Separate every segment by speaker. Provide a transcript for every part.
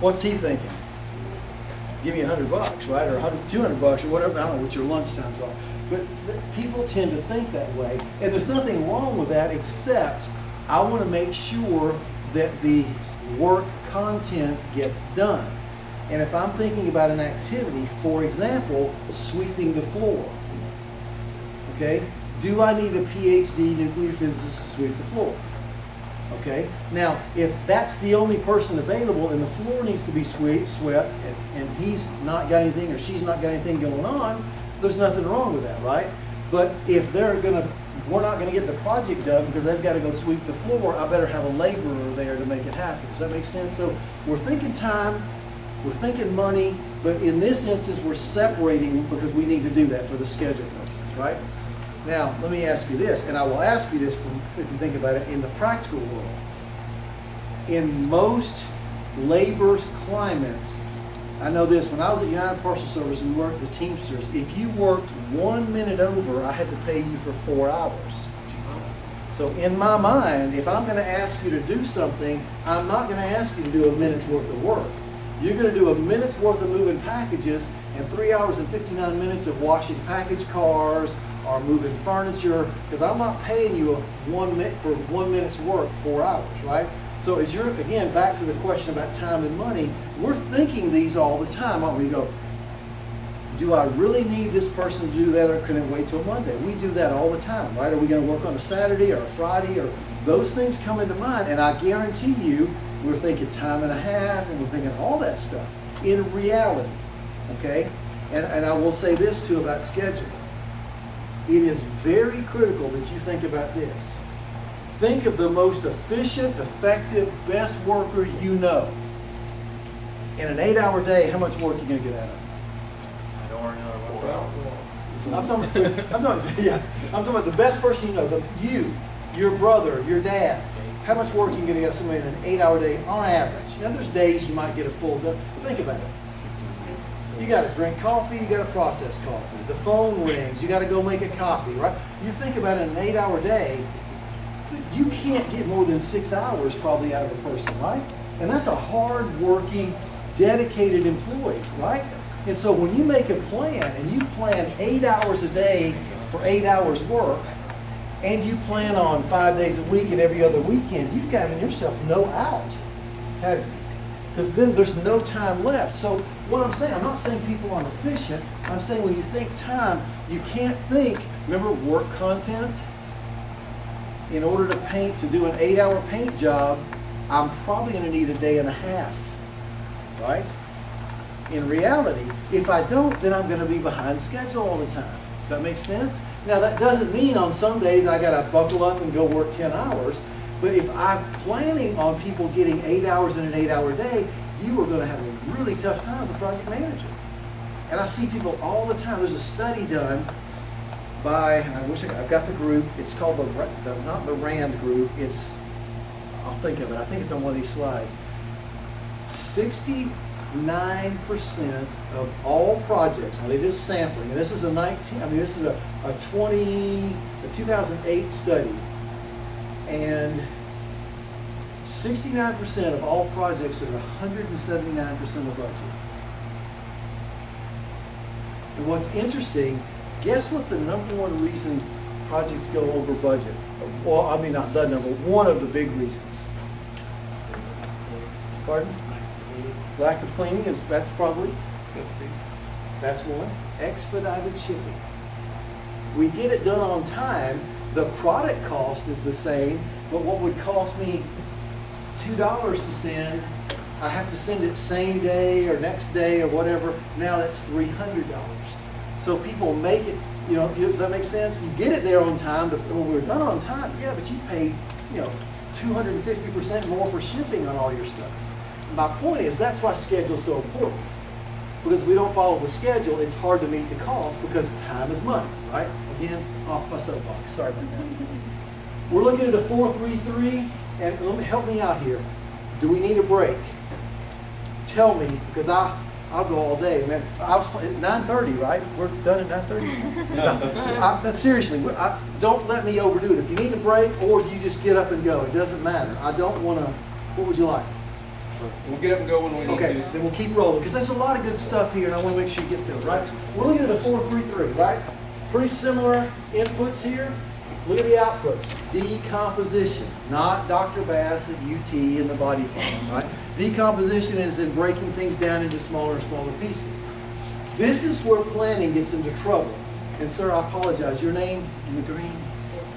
Speaker 1: What's he thinking? Give me $100, right? Or 100, $200 or whatever. I don't know what your lunch times are. But people tend to think that way. And there's nothing wrong with that, except I want to make sure that the work content gets done. And if I'm thinking about an activity, for example, sweeping the floor, okay? Do I need a PhD nuclear physicist to sweep the floor? Okay, now if that's the only person available and the floor needs to be swept and he's not got anything or she's not got anything going on, there's nothing wrong with that, right? But if we're not gonna get the project done because they've got to go sweep the floor, I better have a laborer there to make it happen. Does that make sense? So we're thinking time, we're thinking money, but in this instance we're separating because we need to do that for the schedule purposes, right? Now, let me ask you this, and I will ask you this if you think about it in the practical world. In most labor's climates, I know this, when I was at United Parcel Service and we worked the Teamsters, if you worked 1 minute over, I had to pay you for 4 hours. So in my mind, if I'm going to ask you to do something, I'm not going to ask you to do a minute's worth of work. You're going to do a minute's worth of moving packages and 3 hours and 59 minutes of washing package cars, or moving furniture, because I'm not paying you for 1 minute's work, 4 hours, right? So as you're, again, back to the question about time and money, we're thinking these all the time, aren't we? Go, do I really need this person to do that, or can it wait till Monday? We do that all the time, right? Are we going to work on a Saturday or a Friday? Or those things come into mind, and I guarantee you, we're thinking time and a half, and we're thinking all that stuff in reality, okay? And I will say this too about scheduling. It is very critical that you think about this. Think of the most efficient, effective, best worker you know. In an 8-hour day, how much work are you going to get out of it?
Speaker 2: I don't work another 4 hours.
Speaker 1: I'm talking about the best person you know, your brother, your dad. How much work are you going to get out of somebody in an 8-hour day on average? Now, there's days you might get a full day, but think about it. You got to drink coffee, you got to process coffee. The phone rings, you got to go make a copy, right? You think about it in an 8-hour day, you can't get more than 6 hours probably out of a person, right? And that's a hard-working, dedicated employee, right? And so when you make a plan and you plan 8 hours a day for 8 hours work, and you plan on 5 days a week and every other weekend, you've given yourself no out, have you? Because then there's no time left. So what I'm saying, I'm not saying people aren't efficient. I'm saying when you think time, you can't think, remember work content? In order to paint, to do an 8-hour paint job, I'm probably going to need a day and a half, right? In reality, if I don't, then I'm going to be behind schedule all the time. Does that make sense? Now that doesn't mean on some days I got to buckle up and go work 10 hours. But if I'm planning on people getting 8 hours in an 8-hour day, you are going to have a really tough time as a project manager. And I see people all the time. There's a study done by, and I wish I've got the group. It's called not the RAND group. I'll think of it. I think it's on one of these slides. 69% of all projects. Now they did sampling, and this is a 2008 study. And 69% of all projects are 179% of budget. And what's interesting, guess what the #1 reason projects go over budget? Well, I mean, not the number, one of the big reasons. Pardon? Lack of cleaning that's probably, that's one. Expedited shipping. We get it done on time. The product cost is the same, but what would cost me $2 to send, I have to send it same day or next day or whatever. Now that's $300. So people make it, does that make sense? You get it there on time, but when we're done on time, yeah, but you paid, 250% more for shipping on all your stuff. My point is, that's why schedule's so important. Because if we don't follow the schedule, it's hard to meet the cost because time is money, right? Again, off my soapbox. Sorry about that. We're looking at a 4-3-3, and help me out here. Do we need a break? Tell me, because I'll go all day, man. I was at 9:30, right? We're done at 9:30. Seriously, don't let me overdo it. If you need a break, or you just get up and go, it doesn't matter. I don't want to. What would you like?
Speaker 2: We'll get up and go when we need
Speaker 1: Okay,
Speaker 2: to.
Speaker 1: then we'll keep rolling, because there's a lot of good stuff here, and I want to make sure you get through it, right? We're looking at a 4-3-3, right? Pretty similar inputs here. Look at the outputs. Decomposition, not Dr. Bass at UT and the body farm, right? Decomposition is in breaking things down into smaller and smaller pieces. This is where planning gets into trouble. And sir, I apologize, your name in the green?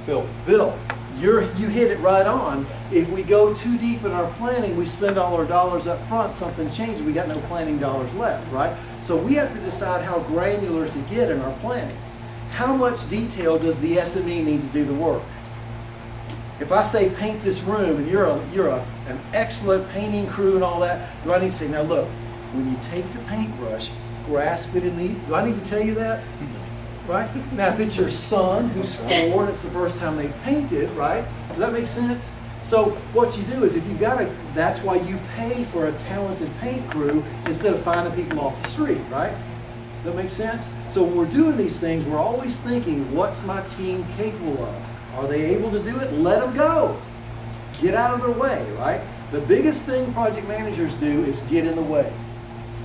Speaker 2: Bill.
Speaker 1: Bill, you hit it right on. If we go too deep in our planning, we spend all our dollars up front, something changes, we got no planning dollars left, right? So we have to decide how granular to get in our planning. How much detail does the SME need to do the work? If I say paint this room and you're an excellent painting crew and all that, do I need to say, now look, when you take the paintbrush, grasp it in the, do I need to tell you that? Right? Now if it's your son who's 4 and it's the first time they've painted, right? Does that make sense? So what you do is if you gotta, that's why you pay for a talented paint crew instead of finding people off the street, right? Does that make sense? So when we're doing these things, we're always thinking, what's my team capable of? Are they able to do it? Let them go. Get out of their way, right? The biggest thing project managers do is get in the way.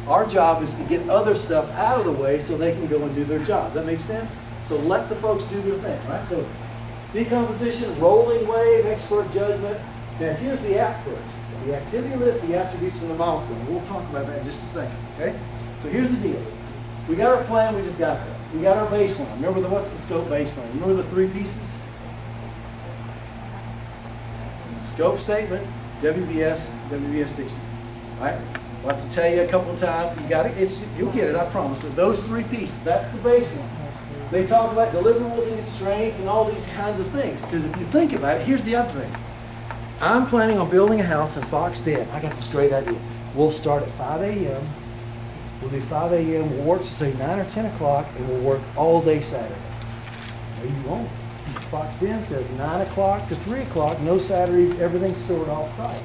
Speaker 1: Our job is to get other stuff out of the way so they can go and do their job. Does that make sense? So let the folks do their thing, right? So decomposition, rolling wave, expert judgment. Now here's the outputs. The activity list, the attributes, and the milestone. We'll talk about that in just a second, okay? So here's the deal. We got our plan, we just got that. We got our baseline. Remember what's the scope baseline? Remember the 3 pieces? Scope statement, WBS, WBS dictionary, right? I'll have to tell you a couple of times, you got it, you'll get it, I promise, but those 3 pieces, that's the baseline. They talk about deliverables and constraints and all these kinds of things, because if you think about it, here's the other thing. I'm planning on building a house in Fox Den. I got this great idea. We'll start at 5 a.m., we'll do 5 a.m., we'll work to say 9 or 10 o'clock, and we'll work all day Saturday. No, you won't. Fox Den says 9 o'clock to 3 o'clock, no Saturdays, everything's stored off-site.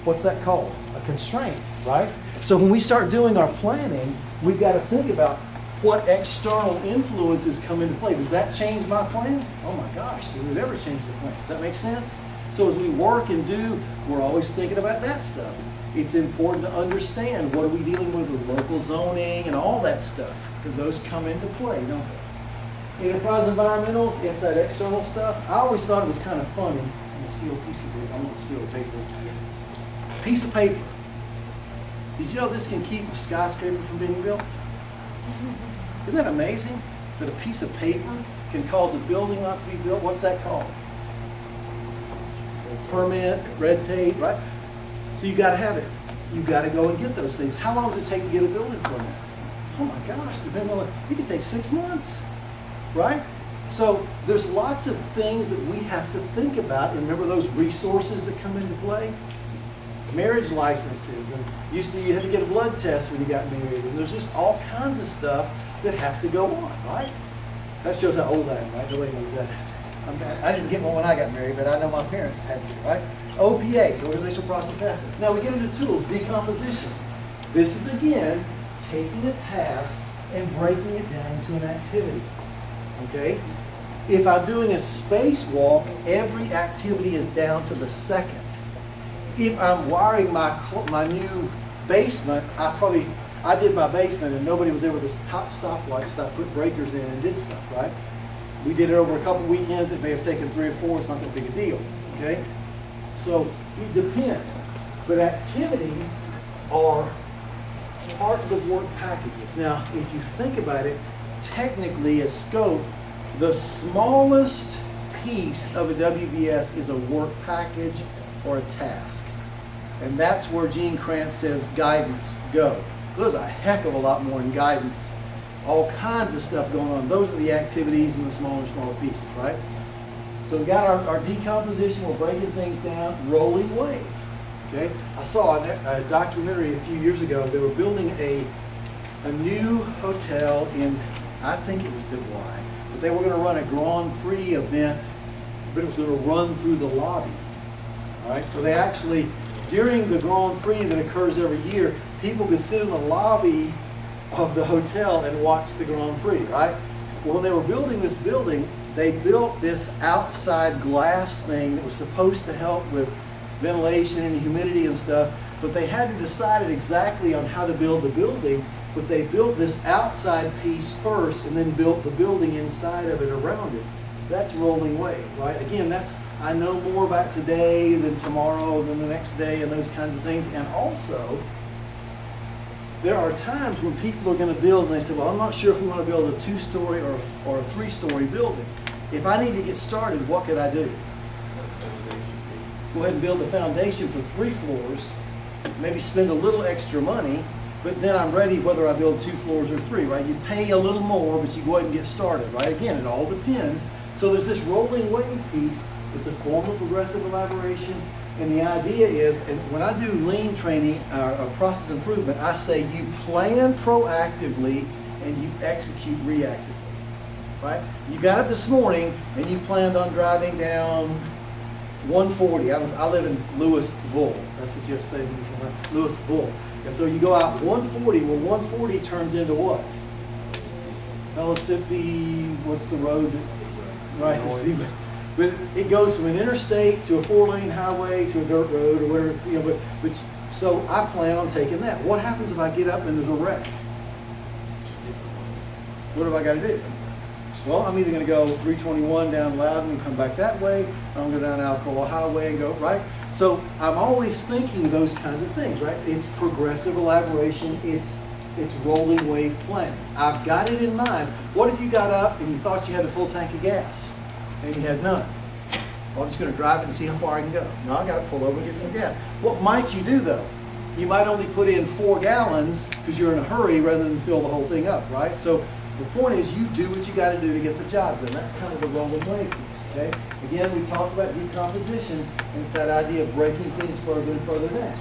Speaker 1: What's that called? A constraint, right? So when we start doing our planning, we've got to think about what external influences come into play. Does that change my plan? Oh my gosh, does it ever change the plan? Does that make sense? So as we work and do, we're always thinking about that stuff. It's important to understand what are we dealing with local zoning and all that stuff, because those come into play, don't they? Enterprise environmentals, it's that external stuff. I always thought it was kind of funny. I'm gonna steal a piece of paper. I'm gonna steal a paper. Piece of paper. Did you know this can keep a skyscraper from being built? Isn't that amazing? That a piece of paper can cause a building not to be built? What's that called? Permit, red tape, right? So you got to have it. You got to go and get those things. How long does it take to get a building permit? Oh my gosh, depending on it can take 6 months, right? So there's lots of things that we have to think about. And remember those resources that come into play? Marriage licenses, and used to you had to get a blood test when you got married, and there's just all kinds of stuff that have to go on, right? That shows how old I am, right? Nobody knows that. I didn't get one when I got married, but I know my parents had to, right? OPAs, organizational process assets. Now we get into tools, decomposition. This is again taking a task and breaking it down into an activity, okay? If I'm doing a spacewalk, every activity is down to the second. If I'm wiring my new basement, I did my basement and nobody was there with this top stopwatch, so I put breakers in and did stuff, right? We did it over a couple weekends. It may have taken 3 or 4. It's not that big a deal, okay? So it depends. But activities are parts of work packages. Now, if you think about it, technically a scope, the smallest piece of a WBS is a work package or a task. And that's where Gene Kranz says guidance go. There's a heck of a lot more in guidance. All kinds of stuff going on. Those are the activities in the smaller and smaller pieces, right? So we got our decomposition, we're breaking things down, rolling wave. Okay? I saw a documentary a few years ago. They were building a new hotel in, I think it was Dubai, but they were going to run a Grand Prix event, but it was going to run through the lobby. All right? So they actually, during the Grand Prix that occurs every year, people could sit in the lobby of the hotel and watch the Grand Prix, right? Well, when they were building this building, they built this outside glass thing that was supposed to help with ventilation and humidity and stuff. but they hadn't decided exactly on how to build the building, but they built this outside piece first and then built the building inside of it around it. That's rolling wave, right? Again, I know more about today than tomorrow, than the next day, and those kinds of things. And also, there are times when people are going to build and they say, well, I'm not sure if we want to build a 2-story or a 3-story building. If I need to get started, what could I do? Go ahead and build the foundation for 3 floors, maybe spend a little extra money, but then I'm ready whether I build 2 floors or 3, right? You pay a little more, but you go ahead and get started, right? Again, it all depends. So there's this rolling wave piece. It's a form of progressive elaboration. And the idea is, and when I do lean training or process improvement, I say you plan proactively and you execute reactively, right? You got up this morning and you planned on driving down 140. I live in Louisville. That's what you have to say when you're from Louisville. And so you go out 140. Well, 140 turns into what? Mississippi, what's the road? Right. But it goes from an interstate to a 4-lane highway to a dirt road or whatever, you know, but so I plan on taking that. What happens if I get up and there's a wreck? What have I got to do? Well, I'm either going to go 321 down Loudon and come back that way, or I'm going to go down Alcoa Highway and go, right? So I'm always thinking those kinds of things, right? It's progressive elaboration. It's rolling wave planning. I've got it in mind. What if you got up and you thought you had a full tank of gas and you had none? Well, I'm just going to drive it and see how far I can go. No, I got to pull over and get some gas. What might you do though? You might only put in 4 gallons because you're in a hurry rather than fill the whole thing up, right? So the point is you do what you got to do to get the job done. That's kind of the rolling wave piece, okay? Again, we talked about decomposition, and it's that idea of breaking things further and further down.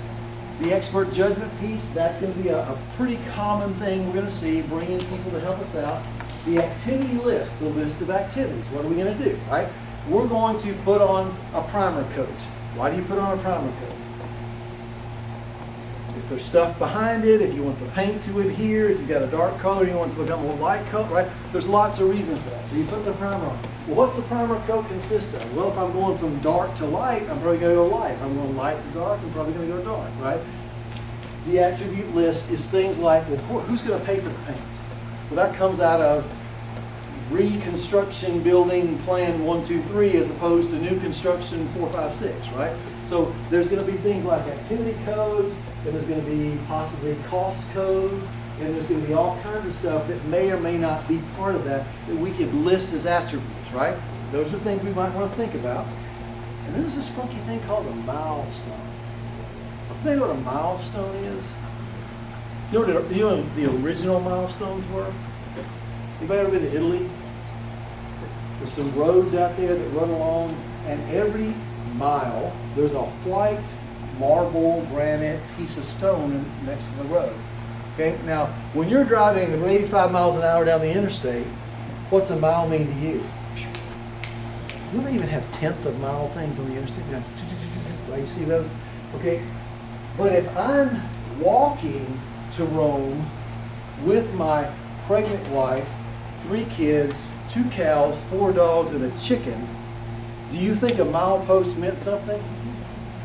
Speaker 1: The expert judgment piece, that's going to be a pretty common thing we're going to see, bringing people to help us out. The activity list, the list of activities. What are we going to do, right? We're going to put on a primer coat. Why do you put on a primer coat? If there's stuff behind it, if you want the paint to adhere, if you've got a dark color, you want it to become a light color, right? There's lots of reasons for that. So you put the primer on. Well, what's the primer coat consist of? Well, if I'm going from dark to light, I'm probably going to go light. If I'm going light to dark, I'm probably going to go dark, right? The attribute list is things like, well, who's going to pay for the paint? Well, that comes out of reconstruction building plan 1, 2, 3 as opposed to new construction 4, 5, 6, right? So there's going to be things like activity codes, and there's going to be possibly cost codes, and there's going to be all kinds of stuff that may or may not be part of that we could list as attributes, right? Those are things we might want to think about. And then there's this funky thing called a milestone. You know what a milestone is? You know what the original milestones were? Anybody ever been to Italy? There's some roads out there that run along, and every mile there's a white marble granite piece of stone next to the road. Okay, now when you're driving at 85 miles an hour down the interstate, what's a mile mean to you? You don't even have tenth of mile things on the interstate. Right? You see those? Okay, but if I'm walking to Rome with my pregnant wife, 3 kids, 2 cows, 4 dogs, and a chicken, do you think a milepost meant something?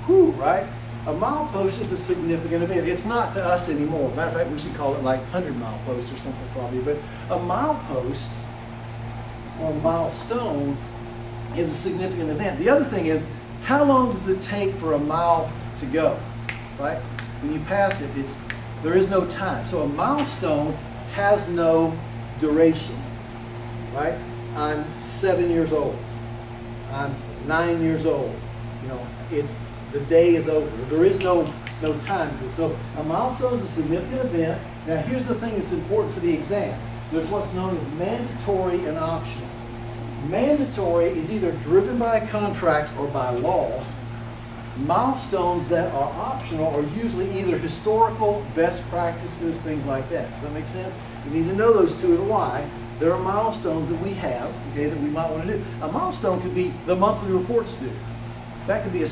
Speaker 1: Whew, right? A milepost is a significant event. It's not to us anymore. Matter of fact, we should call it like 100-mile post or something probably. But a milepost or a milestone is a significant event. The other thing is, how long does it take for a mile to go, right? When you pass it, there is no time. So a milestone has no duration, right? I'm 7 years old. I'm 9 years old. You know, the day is over. There is no time to it. So a milestone is a significant event. Now here's the thing that's important for the exam. There's what's known as mandatory and optional. Mandatory is either driven by a contract or by law. Milestones that are optional are usually either historical, best practices, things like that. Does that make sense? You need to know those two and why. There are milestones that we have, okay, that we might want to do. A milestone could be the monthly reports due. That could be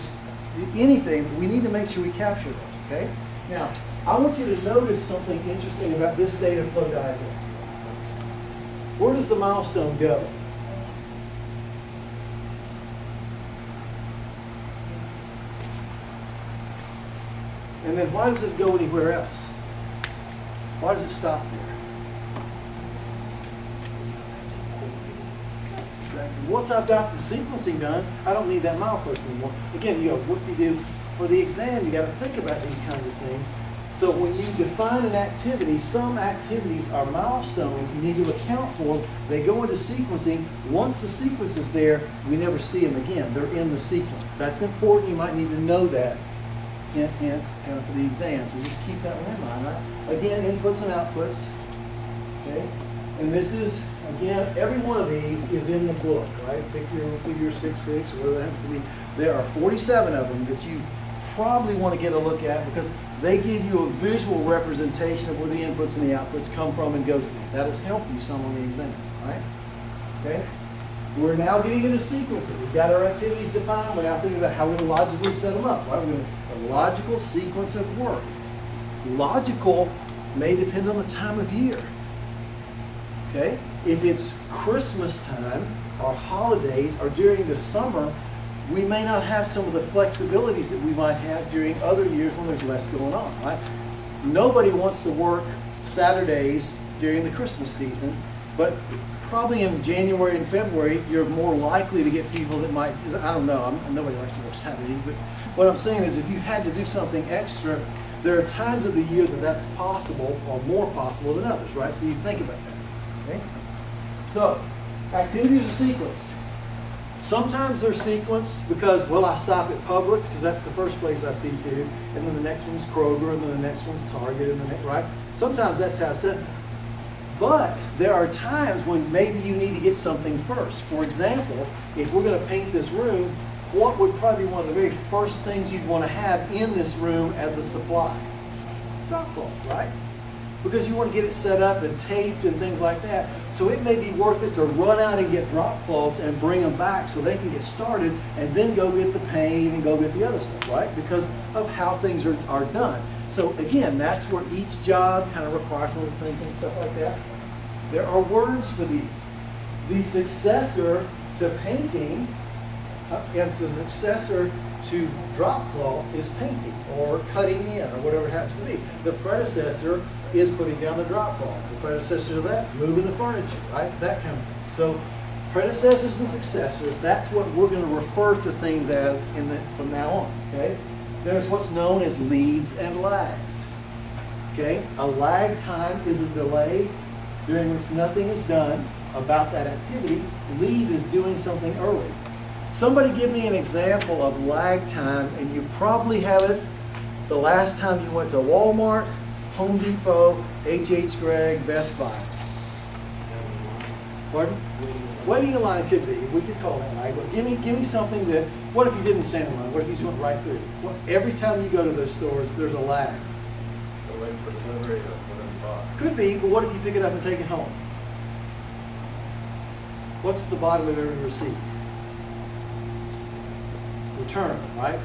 Speaker 1: anything, but we need to make sure we capture those, okay? Now, I want you to notice something interesting about this data flow diagram. Where does the milestone go? And then why does it go anywhere else? Why does it stop there? Exactly. Once I've got the sequencing done, I don't need that milepost anymore. Again, you got what you do for the exam, you got to think about these kinds of things. So when you define an activity, some activities are milestones you need to account for. They go into sequencing. Once the sequence is there, we never see them again. They're in the sequence. That's important. You might need to know that. Hint, hint, kind of for the exam. So just keep that one in mind, right? Again, inputs and outputs. Okay? And this is, again, every one of these is in the book, right? Pick your figure 6.6 or whatever that happens to be. There are 47 of them that you probably want to get a look at because they give you a visual representation of where the inputs and the outputs come from and go to. That'll help you some on the exam, right? Okay? We're now getting into sequencing. We've got our activities defined. We're now thinking about how we're going to logically set them up, right? We're going to a logical sequence of work. Logical may depend on the time of year. Okay? If it's Christmas time or holidays or during the summer, we may not have some of the flexibilities that we might have during other years when there's less going on, right? Nobody wants to work Saturdays during the Christmas season, but probably in January and February, you're more likely to get people that might, I don't know, nobody likes to work Saturdays, but what I'm saying is if you had to do something extra, there are times of the year that that's possible or more possible than others, right? So you think about that, okay? So, activities are sequenced. Sometimes they're sequenced because, well, I stop at Publix because that's the first place I see to, and then the next one's Kroger, and then the next one's Target, and the next, right? Sometimes that's how it's done. But there are times when maybe you need to get something first. For example, if we're going to paint this room, what would probably be one of the very first things you'd want to have in this room as a supply? Drop cloth, right? Because you want to get it set up and taped and things like that. So it may be worth it to run out and get drop cloths and bring them back so they can get started and then go get the paint and go get the other stuff, right? Because of how things are done. So again, that's where each job kind of requires some thinking and stuff like that. There are words for these. The successor to painting, and the successor to drop cloth is painting or cutting in or whatever it happens to be. The predecessor is putting down the drop cloth. The predecessor to that's moving the furniture, right? That kind of thing. So predecessors and successors, that's what we're going to refer to things as from now on, okay? There's what's known as leads and lags, okay? A lag time is a delay during which nothing is done about that activity. Lead is doing something early. Somebody give me an example of lag time, and you probably have it the last time you went to Walmart, Home Depot, H.H. Gregg, Best Buy. Pardon? Waiting in line could be. We could call that lag. But give me something that, what if you didn't stand in line? What if you just went right through? Every time you go to those stores, there's a lag.
Speaker 2: So wait for delivery of whatever you bought.
Speaker 1: Could be, but what if you pick it up and take it home? What's the bottom of every receipt? Return, right?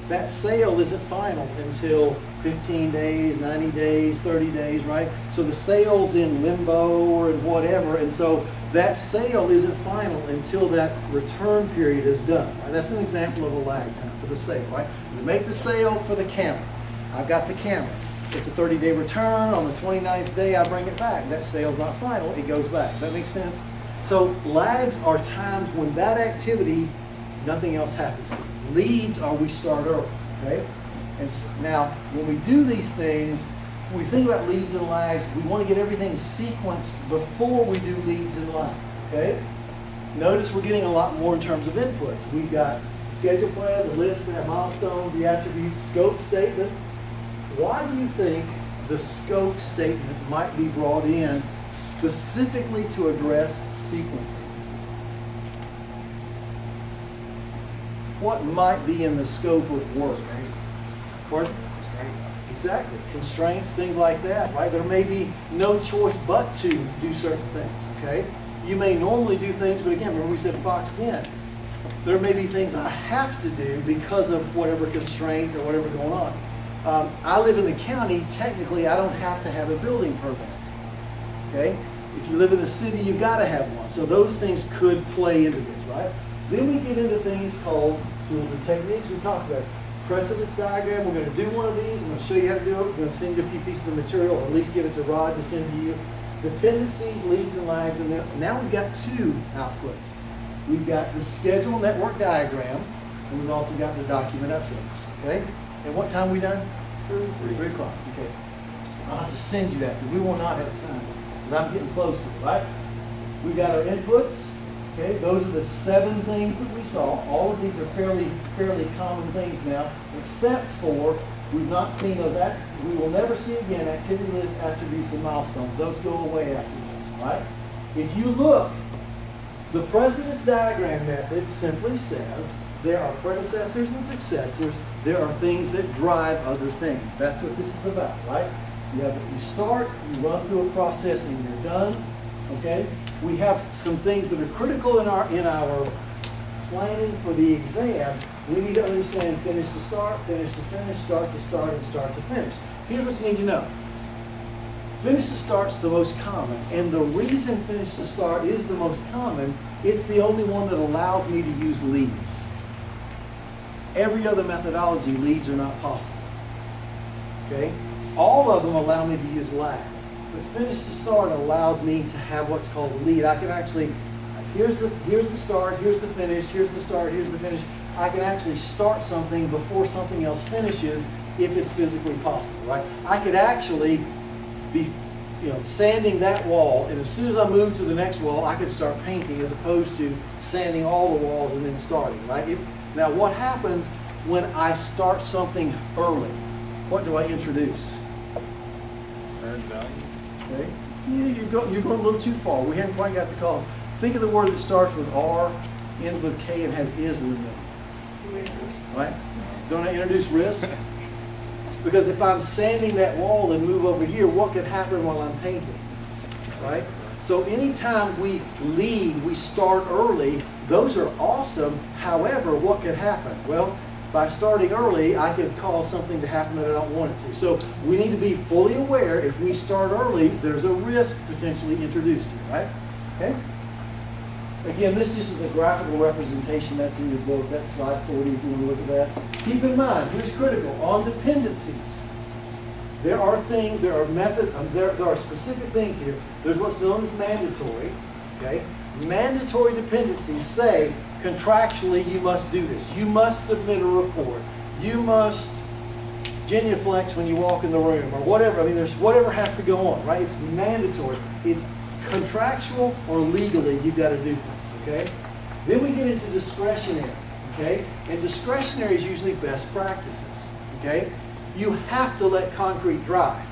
Speaker 1: That sale isn't final until 15 days, 90 days, 30 days, right? So the sale's in limbo or in whatever, and so that sale isn't final until that return period is done. Right? That's an example of a lag time for the sale, right? You make the sale for the camera. I've got the camera. It's a 30-day return. On the 29th day, I bring it back. That sale's not final. It goes back. Does that make sense? So lags are times when that activity, nothing else happens to. Leads are we start early, okay? And now, when we do these things, when we think about leads and lags, we want to get everything sequenced before we do leads and lags, okay? Notice we're getting a lot more in terms of inputs. We've got schedule plan, the list, the milestones, the attributes, scope statement. Why do you think the scope statement might be brought in specifically to address sequencing? What might be in the scope of work? Pardon? Exactly. Constraints, things like that, right? There may be no choice but to do certain things, okay? You may normally do things, but again, remember we said Fox 10. There may be things I have to do because of whatever constraint or whatever going on. I live in the county, technically I don't have to have a building permit, okay? If you live in the city, you've got to have one. So those things could play into this, right? Then we get into things called tools and techniques. We talked about precedence diagram. We're going to do one of these. I'm going to show you how to do it. We're going to send you a few pieces of material, or at least give it to Rod to send to you. Dependencies, leads, and lags, and then now we've got two outputs. We've got the schedule network diagram, and we've also got the document updates. Okay? And what time are we done? 3 o'clock. Okay. I'll have to send you that, because we will not have time. Because I'm getting close to it, right? We've got our inputs. Okay, those are the 7 things that we saw. All of these are fairly common things now, except for we've not seen those. We will never see again activity lists, attributes, and milestones. Those go away after this, right? If you look, the precedence diagram method simply says there are predecessors and successors. There are things that drive other things. That's what this is about, right? You start, you run through a process, and you're done. Okay? We have some things that are critical in our planning for the exam. We need to understand finish to start, finish to finish, start to start, and start to finish. Here's what you need to know. Finish to start's the most common, and the reason finish to start is the most common, it's the only one that allows me to use leads. Every other methodology, leads are not possible. Okay? All of them allow me to use lags. But finish to start allows me to have what's called a lead. I can actually, here's the start, here's the finish, here's the start, here's the finish. I can actually start something before something else finishes if it's physically possible, right? I could actually be, sanding that wall, and as soon as I move to the next wall, I could start painting as opposed to sanding all the walls and then starting, right? Now, what happens when I start something early? What do I introduce?
Speaker 2: Earned value.
Speaker 1: Okay. Yeah, you're going a little too far. We haven't quite got the cause. Think of the word that starts with R, ends with K, and has is in the middle.
Speaker 3: Risk.
Speaker 1: Right? Don't I introduce risk? Because if I'm sanding that wall and move over here, what could happen while I'm painting? Right? So anytime we lead, we start early, those are awesome. However, what could happen? Well, by starting early, I could cause something to happen that I don't want it to. So we need to be fully aware if we start early, there's a risk potentially introduced here, right? Okay? Again, this just is a graphical representation that's in your book. That's slide 40 if you want to look at that. Keep in mind, here's critical, on dependencies. There are things, there are specific things here. There's what's known as mandatory, okay? Mandatory dependencies say, contractually, you must do this. You must submit a report. You must genuflect when you walk in the room, or whatever. I mean, there's whatever has to go on, right? It's mandatory. It's contractual or legally, you've got to do things, okay? Then we get into discretionary, okay? And discretionary is usually best practices, okay? You have to let concrete dry.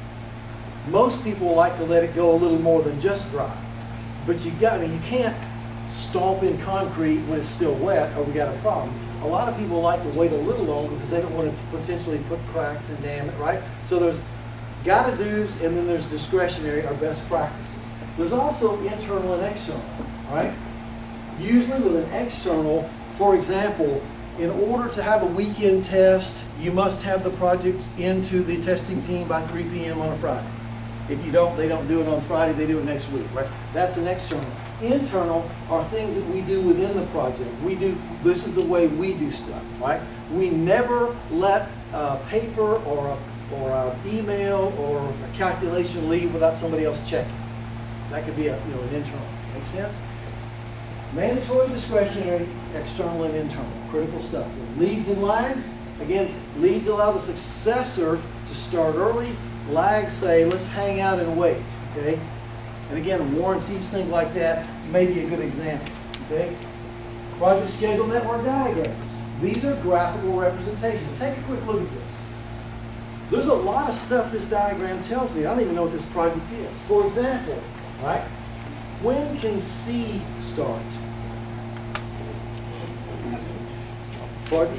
Speaker 1: Most people like to let it go a little more than just dry. But you can't stomp in concrete when it's still wet, or we got a problem. A lot of people like to wait a little longer because they don't want to potentially put cracks and dam it, right? So there's gotta do's, and then there's discretionary or best practices. There's also internal and external, right? Usually with an external, for example, in order to have a weekend test, you must have the project into the testing team by 3 p.m. on a Friday. If you don't, they don't do it on Friday, they do it next week, right? That's an external. Internal are things that we do within the project. This is the way we do stuff, right? We never let a paper or an email or a calculation leave without somebody else checking. That could be an internal. Make sense? Mandatory, discretionary, external, and internal. Critical stuff. Leads and lags. Again, leads allow the successor to start early. Lags say, let's hang out and wait. Okay? And again, warranties, things like that, may be a good example. Okay? Project schedule network diagrams. These are graphical representations. Take a quick look at this. There's a lot of stuff this diagram tells me. I don't even know what this project is. For example, right? When can C start? Pardon?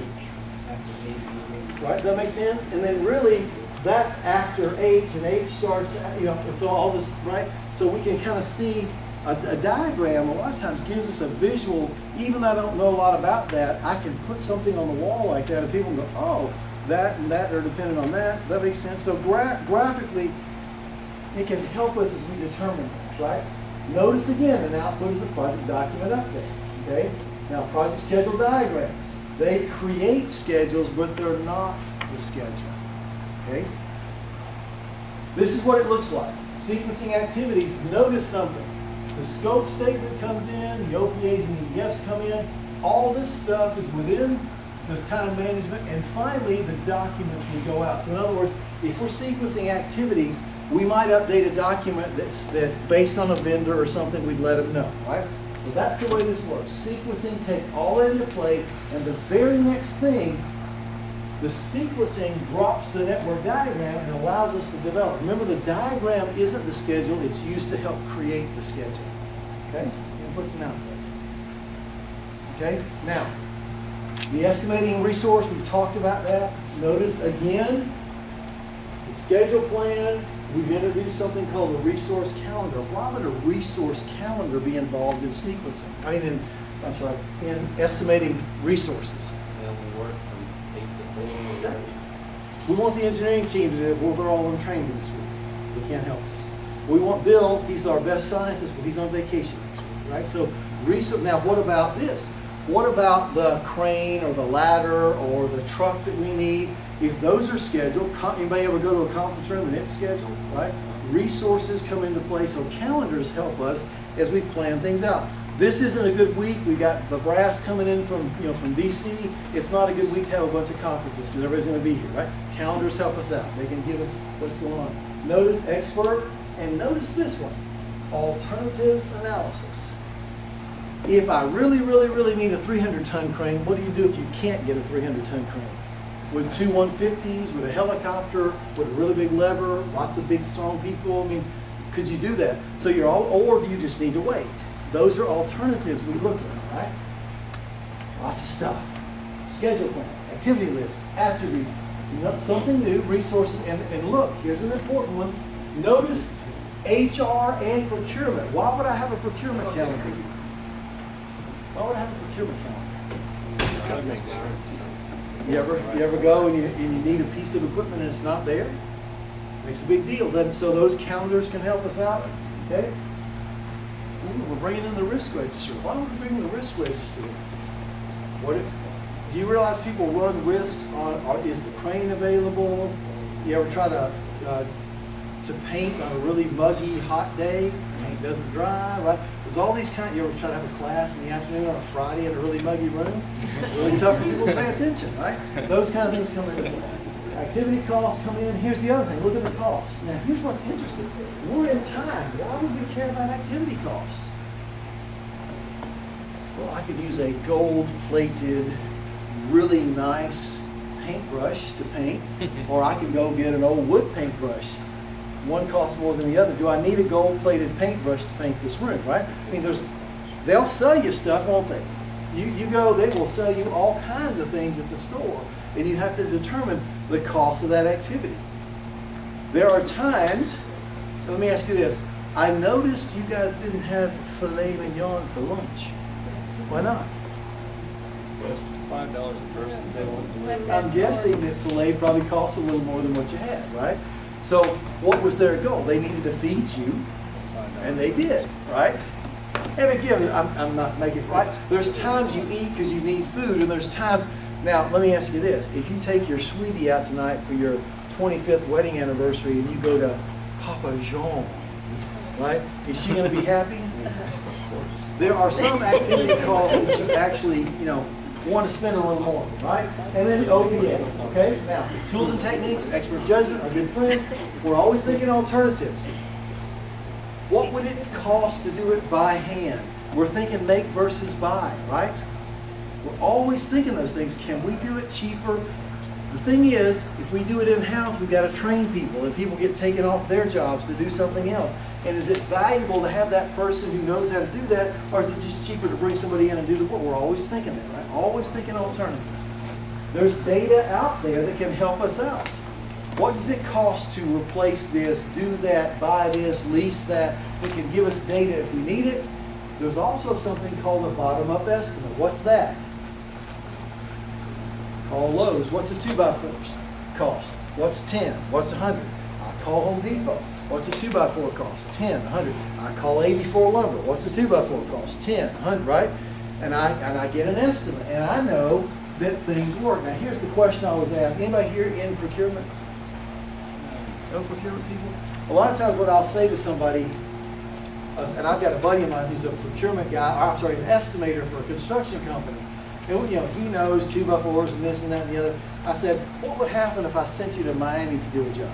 Speaker 1: Right? Does that make sense? And then really, that's after H, and H starts, and so all this, right? So we can kind of see a diagram a lot of times gives us a visual. Even though I don't know a lot about that, I can put something on the wall like that and people can go, oh, that and that are dependent on that. Does that make sense? So graphically, it can help us as we determine this, right? Notice again, an output is a project document update, okay? Now, project schedule diagrams. They create schedules, but they're not the schedule. Okay? This is what it looks like. Sequencing activities, notice something. The scope statement comes in, the OPAs and EDFs come in. All this stuff is within the time management, and finally the documents will go out. So in other words, if we're sequencing activities, we might update a document that's based on a vendor or something, we'd let them know, right? So that's the way this works. Sequencing takes all that into play, and the very next thing, the sequencing drops the network diagram and allows us to develop. Remember, the diagram isn't the schedule, it's used to help create the schedule. Okay? Inputs and outputs. Okay? Now, the estimating resource, we talked about that. Notice again, the schedule plan, we've introduced something called a resource calendar. Why would a resource calendar be involved in sequencing? In estimating resources.
Speaker 2: We work from 8 to 4.
Speaker 1: We want the engineering team to do it. Well, they're all on training this week. They can't help us. We want Bill, he's our best scientist, but he's on vacation next week, right? So, now what about this? What about the crane or the ladder or the truck that we need? If those are scheduled, anybody ever go to a conference room and it's scheduled, right? Resources come into play, so calendars help us as we plan things out. This isn't a good week. We got the brass coming in from DC. It's not a good week to have a bunch of conferences because everybody's going to be here, right? Calendars help us out. They can give us what's going on. Notice expert, and notice this one, alternatives analysis. If I really, really, really need a 300-ton crane, what do you do if you can't get a 300-ton crane? With two 150s, with a helicopter, with a really big lever, lots of big, strong people. I mean, could you do that? So or do you just need to wait? Those are alternatives we look at, right? Lots of stuff. Schedule plan, activity list, attributes, something new, resources, and look, here's an important one. Notice HR and procurement. Why would I have a procurement calendar? Why would I have a procurement calendar? You ever go and you need a piece of equipment and it's not there? Makes a big deal. So those calendars can help us out. Okay? We're bringing in the risk register. Why would we bring the risk register in? Do you realize people run risks on, is the crane available? You ever try to paint on a really muggy, hot day? Paint doesn't dry, right? There's all these you ever try to have a class in the afternoon on a Friday in a really muggy room? It's really tough for people to pay attention, right? Those kind of things come into play. Activity costs come in. Here's the other thing. Look at the costs. Now, here's what's interesting. We're in time. Why would we care about activity costs? Well, I could use a gold-plated, really nice paintbrush to paint, or I could go get an old wood paintbrush. One costs more than the other. Do I need a gold-plated paintbrush to paint this room, right? I mean, they'll sell you stuff, won't they? You go, they will sell you all kinds of things at the store, and you have to determine the cost of that activity. There are times, let me ask you this, I noticed you guys didn't have filet mignon for lunch. Why not?
Speaker 2: $5 a person. They won't deliver.
Speaker 1: I'm guessing that filet probably costs a little more than what you had, right? So what was their goal? They needed to feed you, and they did, right? And again, I'm not making it right. There's times you eat because you need food, and there's times. Now, let me ask you this. If you take your sweetie out tonight for your 25th wedding anniversary and you go to Papa Jean, right? Is she going to be happy? There are some activity costs that you actually, want to spend a little more, right? And then OPS, okay? Now, tools and techniques, expert judgment, our good friend. We're always thinking alternatives. What would it cost to do it by hand? We're thinking make versus buy, right? We're always thinking those things. Can we do it cheaper? The thing is, if we do it in-house, we've got to train people, and people get taken off their jobs to do something else. And is it valuable to have that person who knows how to do that, or is it just cheaper to bring somebody in and do the work? We're always thinking that, right? Always thinking alternatives. There's data out there that can help us out. What does it cost to replace this, do that, buy this, lease that? It can give us data if we need it. There's also something called a bottom-up estimate. What's that? Call Lowe's. What's a 2x4 cost? What's 10? What's 100? I call Home Depot. What's a 2x4 cost? 10, 100. I call 84 Lumber. What's a 2x4 cost? 10, 100, right? And I get an estimate. And I know that things work. Now, here's the question I always ask. Anybody here in procurement? No procurement people? A lot of times what I'll say to somebody, and I've got a buddy of mine who's a procurement guy, or I'm sorry, an estimator for a construction company. And you know, he knows 2x4s and this and that and the other. I said, what would happen if I sent you to Miami to do a job?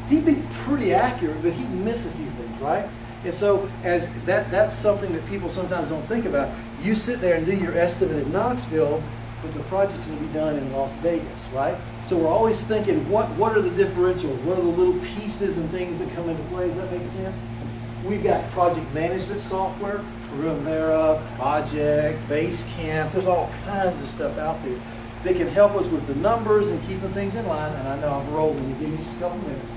Speaker 1: He'd be pretty accurate, but he'd miss a few things, right? And so as that's something that people sometimes don't think about. You sit there and do your estimate in Knoxville, but the project's going to be done in Las Vegas, right? So we're always thinking, what are the differentials? What are the little pieces and things that come into play? Does that make sense? We've got project management software, Primavera, Project, Basecamp. There's all kinds of stuff out there that can help us with the numbers and keeping things in line. And I know I'm rolling. You give me just a couple minutes.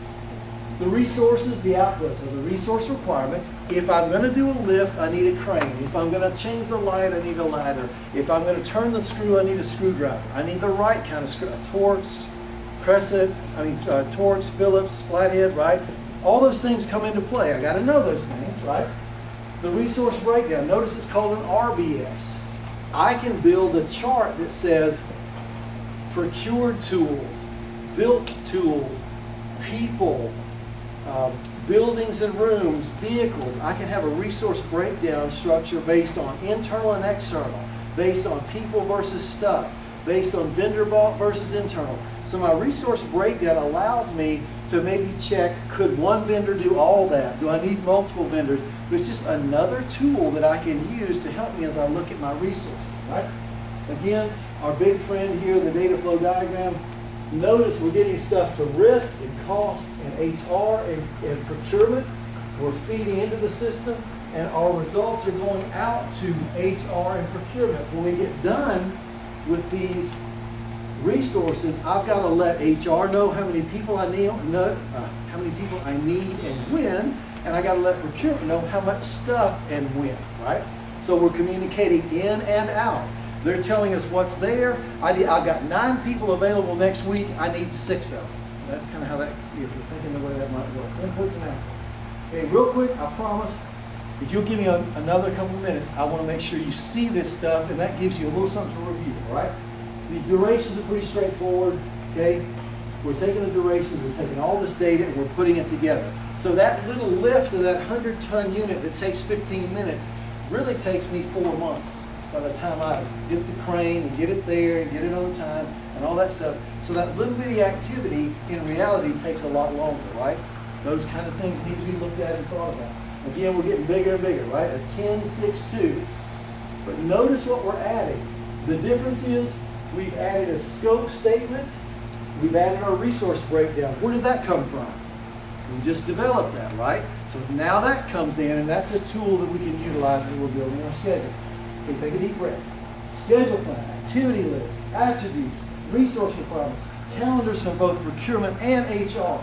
Speaker 1: The resources, the outputs are the resource requirements. If I'm going to do a lift, I need a crane. If I'm going to change the light, I need a ladder. If I'm going to turn the screw, I need a screwdriver. I need the right kind of screw. Torx, Torx, Phillips, flathead, right? All those things come into play. I got to know those things, right? The resource breakdown. Notice it's called an RBS. I can build a chart that says procured tools, built tools, people, buildings and rooms, vehicles. I can have a resource breakdown structure based on internal and external, based on people versus stuff, based on vendor bought versus internal. So my resource breakdown allows me to maybe check, could one vendor do all that? Do I need multiple vendors? But it's just another tool that I can use to help me as I look at my resources, right? Again, our big friend here, the data flow diagram. Notice we're getting stuff from risk and cost and HR and procurement. We're feeding into the system, and our results are going out to HR and procurement. When we get done with these resources, I've got to let HR know how many people I need, how many people I need and when, and I got to let procurement know how much stuff and when, right? So we're communicating in and out. They're telling us what's there. I've got 9 people available next week. I need 6 of them. That's kind of how that, if you're thinking the way that might work. Inputs and outputs. Okay, real quick, I promise, if you'll give me another couple of minutes, I want to make sure you see this stuff, and that gives you a little something to review, all right? The durations are pretty straightforward, okay? We're taking the durations, we're taking all this data, and we're putting it together. So that little lift of that 100-ton unit that takes 15 minutes really takes me 4 months by the time I get the crane and get it there and get it on time and all that stuff. So that little bitty activity in reality takes a lot longer, right? Those kind of things need to be looked at and thought about. Again, we're getting bigger and bigger, right? A 10-6-2. But notice what we're adding. The difference is we've added a scope statement. We've added our resource breakdown. Where did that come from? We just developed that, right? So now that comes in, and that's a tool that we can utilize as we're building our schedule. Okay, take a deep breath. Schedule plan, activity lists, attributes, resource requirements, calendars for both procurement and HR.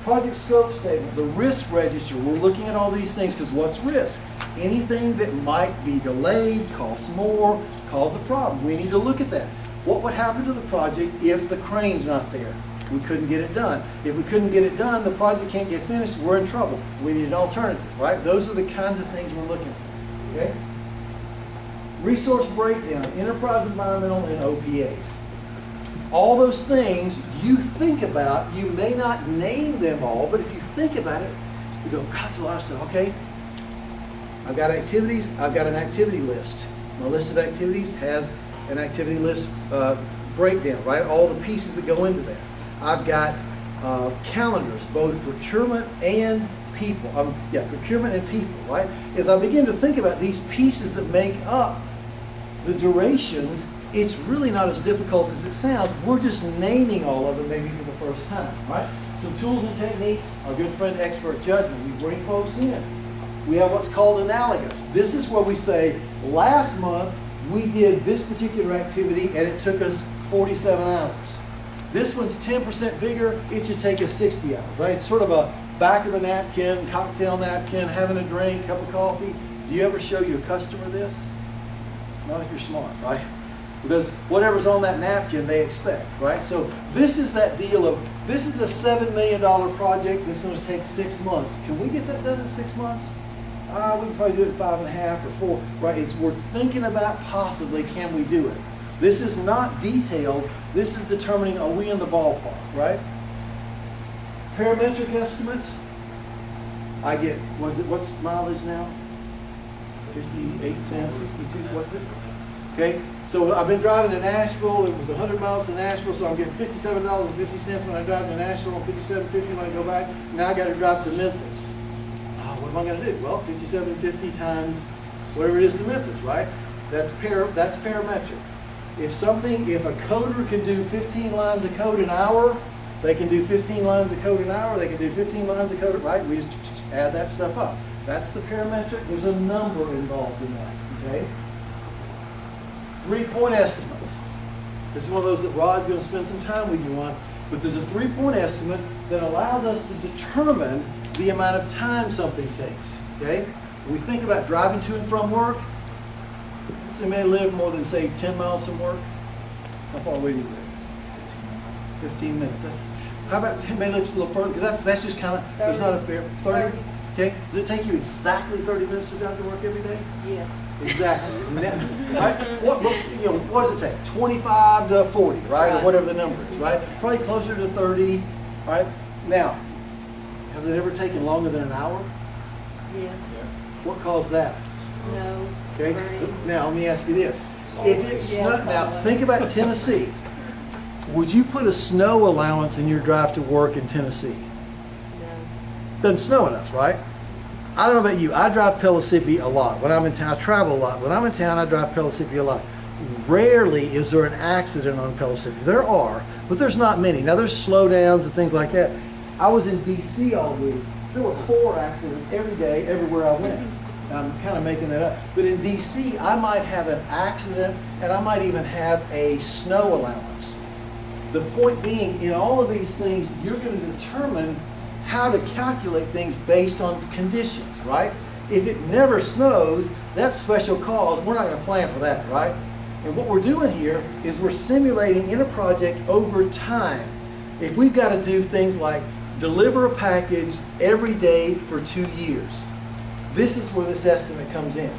Speaker 1: Project scope statement, the risk register. We're looking at all these things because what's risk? Anything that might be delayed, costs more, cause a problem. We need to look at that. What would happen to the project if the crane's not there? We couldn't get it done. If we couldn't get it done, the project can't get finished, we're in trouble. We need an alternative, right? Those are the kinds of things we're looking for, okay? Resource breakdown, enterprise environmental, and OPAs. All those things you think about, you may not name them all, but if you think about it, you go, God, that's a lot of stuff. Okay, I've got activities, I've got an activity list. My list of activities has an activity list breakdown, right? All the pieces that go into there. I've got calendars, both procurement and people. Procurement and people, right? As I begin to think about these pieces that make up the durations, it's really not as difficult as it sounds. We're just naming all of them maybe for the first time, right? Some tools and techniques, our good friend expert judgment. We bring folks in. We have what's called analogous. This is where we say, last month we did this particular activity and it took us 47 hours. This one's 10% bigger, it should take us 60 hours, right? It's sort of a back of the napkin, cocktail napkin, having a drink, cup of coffee. Do you ever show your customer this? Not if you're smart, right? Because whatever's on that napkin, they expect, right? So this is that deal of, this is a $7 million project that's going to take 6 months. Can we get that done in 6 months? We can probably do it at 5.5 or 4, right? We're thinking about possibly, can we do it? This is not detailed. This is determining, are we in the ballpark, right? Parametric estimates, I get, what's mileage now? 58 cents, 62, what is it? Okay, so I've been driving to Nashville. It was 100 miles to Nashville, so I'm getting $57.50 when I drive to Nashville and $57.50 when I go back. Now I got to drive to Memphis. What am I going to do? Well, $57.50 times whatever it is to Memphis, right? That's parametric. If a coder can do 15 lines of code an hour, they can do 15 lines of code an hour. They can do 15 lines of code, right? We just add that stuff up. That's the parametric. There's a number involved in that, okay? 3-point estimates. This is one of those that Rod's going to spend some time with you on, but there's a 3-point estimate that allows us to determine the amount of time something takes, okay? When we think about driving to and from work, so you may live more than, say, 10 miles from work. How far away do you live? 15 minutes. How about may live a little further? Because that's just kind of, there's not a fair, 30? Okay, does it take you exactly 30 minutes to drive to work every day?
Speaker 3: Yes.
Speaker 1: Exactly. Right? What does it take? 25 to 40, right? Or whatever the number is, right? Probably closer to 30, right? Now, has it ever taken longer than an hour?
Speaker 3: Yes.
Speaker 1: What caused that?
Speaker 3: Snow.
Speaker 1: Okay.
Speaker 3: Rain.
Speaker 1: Now let me ask you this: if it's
Speaker 3: Yes,
Speaker 1: now think about Tennessee. Would you put a snow allowance in your drive to work in Tennessee?
Speaker 3: No.
Speaker 1: Doesn't snow enough, right? I don't know about you. I drive Pellissippi a lot. When I'm in town, I travel a lot. When I'm in town, I drive Pellissippi a lot. Rarely is there an accident on Pellissippi. There are, but there's not many. Now there's slowdowns and things like that. I was in D.C. all week. There were 4 accidents every day, everywhere I went. I'm kind of making that up. But in D.C., I might have an accident, and I might even have a snow allowance. The point being, in all of these things, you're going to determine how to calculate things based on conditions, right? If it never snows, that's special cause. We're not going to plan for that, right? And what we're doing here is we're simulating in a project over time. If we've got to do things like deliver a package every day for 2 years, this is where this estimate comes in.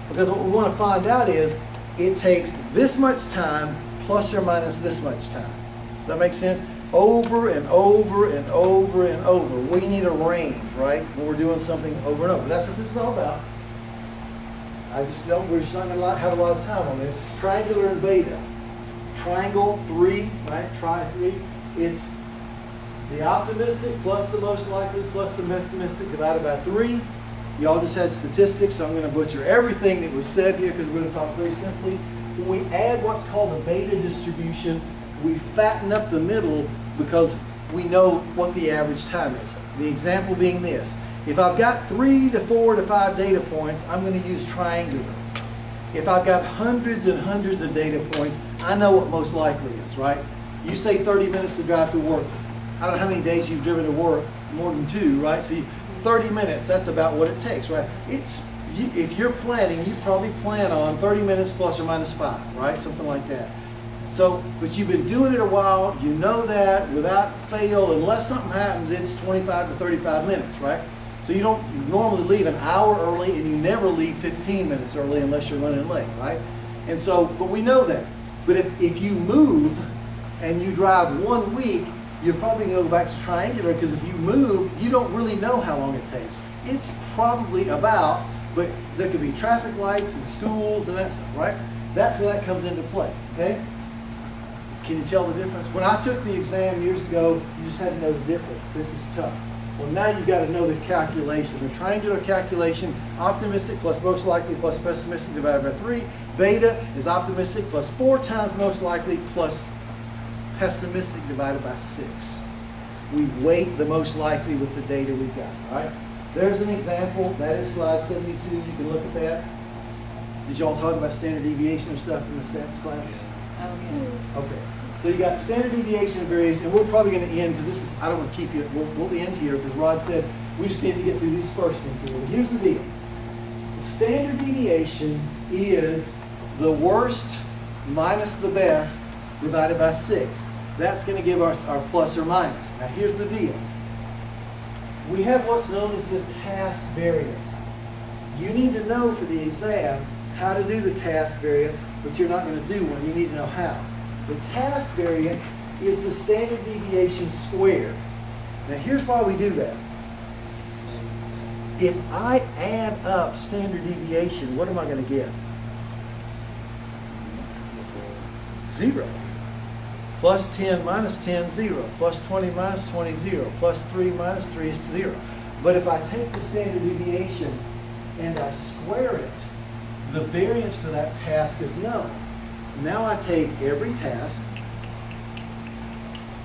Speaker 1: Because what we want to find out is it takes this much time plus or minus this much time. Does that make sense? Over and over and over and over. We need a range, right? When we're doing something over and over. That's what this is all about. We're just not going to have a lot of time on this. Triangular and beta. Triangle 3, right? Try 3. It's the optimistic plus the most likely plus the pessimistic divided by 3. Y'all just had statistics, so I'm going to butcher everything that was said here because we're going to talk very simply. When we add what's called a beta distribution, we fatten up the middle because we know what the average time is. The example being this: if I've got 3 to 4 to 5 data points, I'm going to use triangular. If I've got hundreds and hundreds of data points, I know what most likely is, right? You say 30 minutes to drive to work. I don't know how many days you've driven to work, more than 2, right? So 30 minutes, that's about what it takes, right? If you're planning, you probably plan on 30 minutes plus or minus 5, right? Something like that. So, but you've been doing it a while, you know that without fail, unless something happens, it's 25 to 35 minutes, right? So you normally leave an hour early and you never leave 15 minutes early unless you're running late, right? And so, but we know that. But if you move and you drive 1 week, you're probably going to go back to triangular because if you move, you don't really know how long it takes. It's probably about, but there could be traffic lights and schools and that stuff, right? That's where that comes into play, okay? Can you tell the difference? When I took the exam years ago, you just had to know the difference. This was tough. Well, now you've got to know the calculation. The triangular calculation, optimistic plus most likely plus pessimistic divided by 3. Beta is optimistic plus 4 times most likely plus pessimistic divided by 6. We weight the most likely with the data we've got, all right? There's an example. That is slide 72. You can look at that. Did y'all talk about standard deviation or stuff in the stats class?
Speaker 3: Oh, yeah.
Speaker 1: Okay. So you got standard deviation and variation, and we're probably going to end because this is, I don't want to keep you, we'll end here because Rod said we just need to get through these first ones here. But here's the deal. The standard deviation is the worst minus the best divided by 6. That's going to give us our plus or minus. Now here's the deal. We have what's known as the task variance. You need to know for the exam how to do the task variance, but you're not going to do one. You need to know how. The task variance is the standard deviation squared. Now here's why we do that. If I add up standard deviation, what am I going to get? 0. Plus 10 minus 10, 0. Plus 20 minus 20, 0. Plus 3 minus 3 is 0. But if I take the standard deviation and I square it, the variance for that task is known. Now I take every task,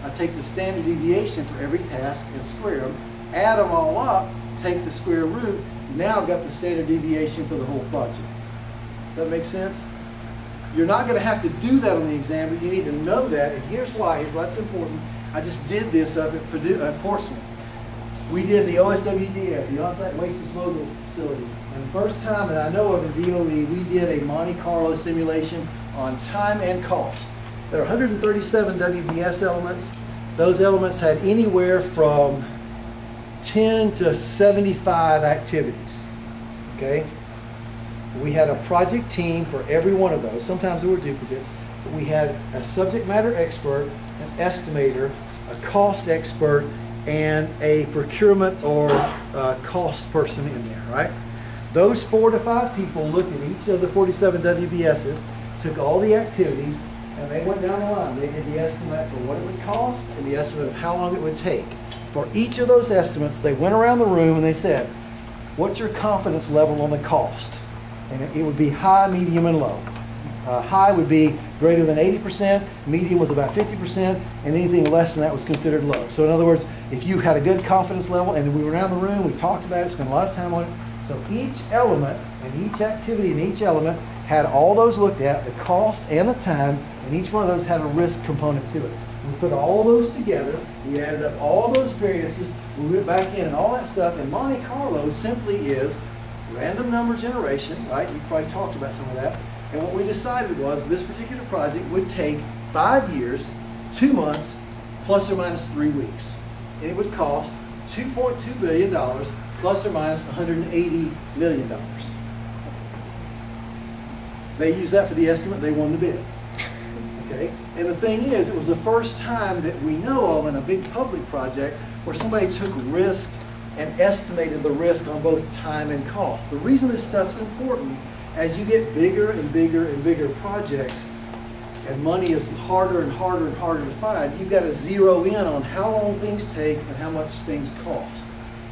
Speaker 1: I take the standard deviation for every task and square them, add them all up, take the square root, now I've got the standard deviation for the whole project. Does that make sense? You're not going to have to do that on the exam, but you need to know that, and here's why it's important. I just did this up at Portsmouth. We did the OSWDF, the On-Site Waste Disposal Facility, and the first time that I know of in DOE, we did a Monte Carlo simulation on time and cost. There are 137 WBS elements. Those elements had anywhere from 10 to 75 activities, okay? We had a project team for every one of those. Sometimes there were duplicates, but we had a subject matter expert, an estimator, a cost expert, and a procurement or cost person in there, right? Those 4 to 5 people looked at each of the 47 WBSs, took all the activities, and they went down the line. They did the estimate for what it would cost and the estimate of how long it would take. For each of those estimates, they went around the room and they said, what's your confidence level on the cost? And it would be high, medium, and low. High would be greater than 80%, medium was about 50%, and anything less than that was considered low. So in other words, if you had a good confidence level, and we were around the room, we talked about it, spent a lot of time on it, so each element and each activity in each element had all those looked at, the cost and the time, and each one of those had a risk component to it. We put all those together, we added up all those variances, we went back in and all that stuff, and Monte Carlo simply is random number generation, right? You probably talked about some of that. And what we decided was this particular project would take 5 years, 2 months, plus or minus 3 weeks. And it would cost $2.2 billion, plus or minus $180 million. They used that for the estimate, they won the bid. Okay? And the thing is, it was the first time that we know of in a big public project where somebody took risk and estimated the risk on both time and cost. The reason this stuff's important, as you get bigger and bigger and bigger projects, and money is harder and harder and harder to find, you've got to zero in on how long things take and how much things cost.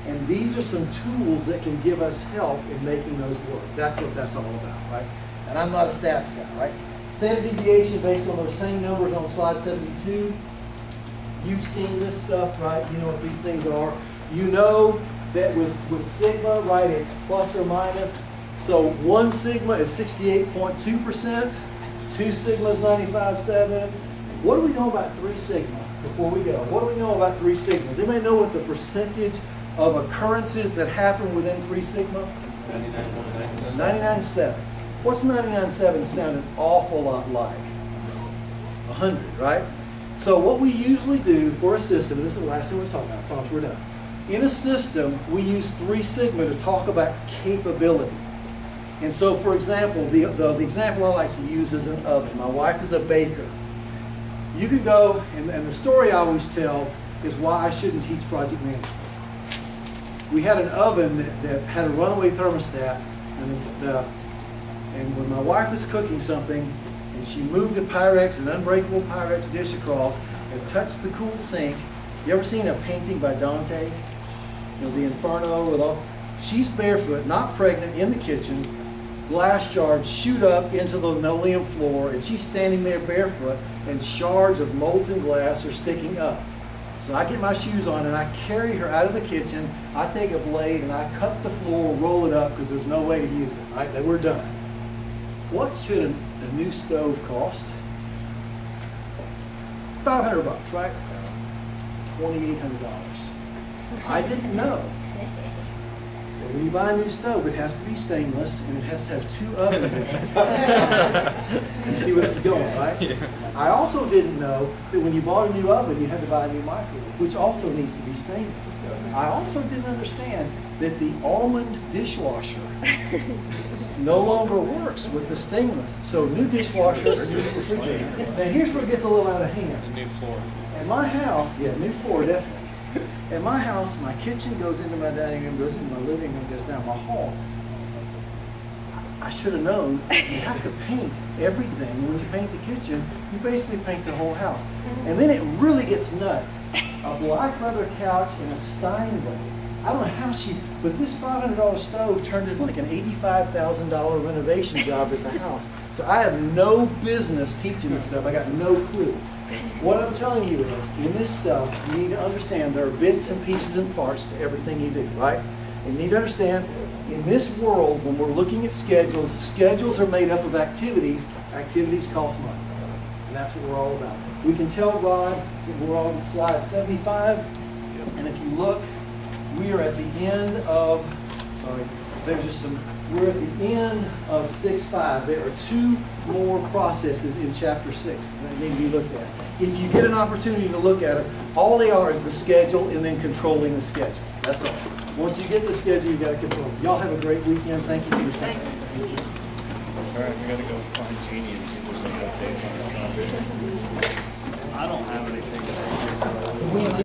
Speaker 1: And these are some tools that can give us help in making those work. That's what that's all about, right? And I'm not a stats guy, right? Standard deviation based on those same numbers on slide 72. You've seen this stuff, right? You know what these things are. You know that with sigma, right, it's plus or minus. So 1 sigma is 68.2%, 2 sigma is 95.7. What do we know about 3 sigma before we go? What do we know about 3 sigmas? Anybody know what the percentage of occurrences that happen within 3 sigma? 99.7. What's 99.7 sound an awful lot like? 100, right? So what we usually do for a system, and this is the last thing we're talking about, I promise we're done. In a system, we use 3 sigma to talk about capability. And so, for example, the example I like to use is an oven. My wife is a baker. You could go, and the story I always tell is why I shouldn't teach project management. We had an oven that had a runaway thermostat, and when my wife was cooking something, and she moved a Pyrex, an unbreakable Pyrex dish across, and touched the cool sink. You ever seen a painting by Dante? You know, the Inferno with all. She's barefoot, not pregnant, in the kitchen. Glass shards shoot up into the linoleum floor, and she's standing there barefoot, and shards of molten glass are sticking up. So I get my shoes on and I carry her out of the kitchen. I take a blade and I cut the floor, roll it up because there's no way to use it. Right? Then we're done. What should a new stove cost? $500, right? $2,800. I didn't know. But when you buy a new stove, it has to be stainless and it has to have 2 ovens in it. You see where this is going, right?
Speaker 2: Yeah.
Speaker 1: I also didn't know that when you bought a new oven, you had to buy a new microwave, which also needs to be stainless. I also didn't understand that the almond dishwasher no longer works with the stainless. So new dishwasher, new refrigerator. Now here's where it gets a little out of hand.
Speaker 2: The new floor.
Speaker 1: At my house, yeah, new floor, definitely. At my house, my kitchen goes into my dining room, goes into my living room, goes down my hall. I should have known, you have to paint everything. When you paint the kitchen, you basically paint the whole house. And then it really gets nuts. A black leather couch and a Steinway. I don't know how but this $500 stove turned into like an $85,000 renovation job at the house. So I have no business teaching this stuff. I got no clue. What I'm telling you is, in this stuff, you need to understand there are bits and pieces and parts to everything you do, right? And you need to understand, in this world, when we're looking at schedules, schedules are made up of activities. Activities cost money. And that's what we're all about. We can tell Rod that we're on slide 75. And if you look, we are at the end of, we're at the end of 6.5. There are 2 more processes in chapter 6 that need to be looked at. If you get an opportunity to look at them, all they are is the schedule and then controlling the schedule. That's all. Once you get the schedule, you've got to control it. Y'all have a great weekend. Thank you for your time.
Speaker 2: All right, we gotta go find Jeannie and see if there's any updates on her. I don't have anything.